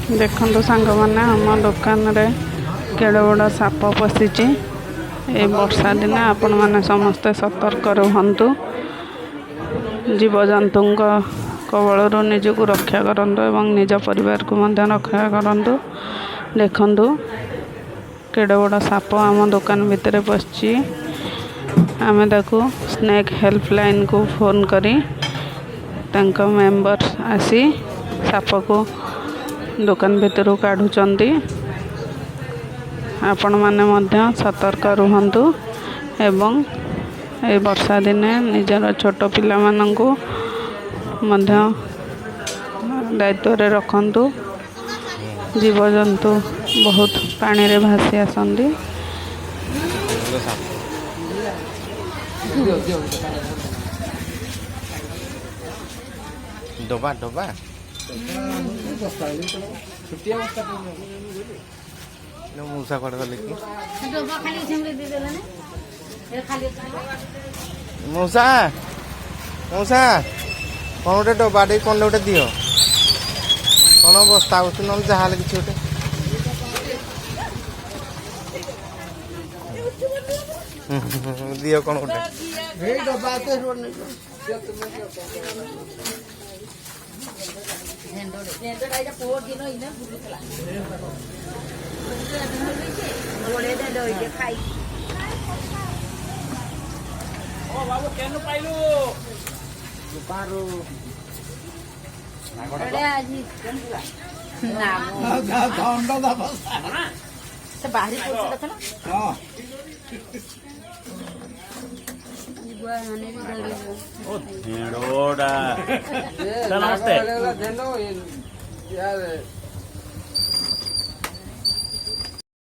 देखो सांग मैंने आम दुकान रे केड़े बड़ा साप पशिची ए वर्षा दिन आपण मैंने समस्ते सतर्क रुहतु जीवजंतु कबल निजक रक्षा करूँ एवं निज परिवार को रक्षा करूँ। देखु केड़े बड़ा साप आम दुकान भितर पशि आम स्नेक हेल्पलाइन को फोन करी मेंबर आसी साप को दुकान भितर काढ़ुचंती। आपण माने सतर्क रुहतु एवं ए वर्षा दिने निजर छोट पिला मानंकु दायित्व रे रखंतु। जीवजंतु बहुत पानी रे भासी आसंदी। डोबा डोबा मूसा कट गले कि मूसा मूसा कौन गोटे डोबा दे कौन गोटे दियो कौन बस्ता उठ न जहाँ कि गोटे दियो कौन गोटे नमस्ते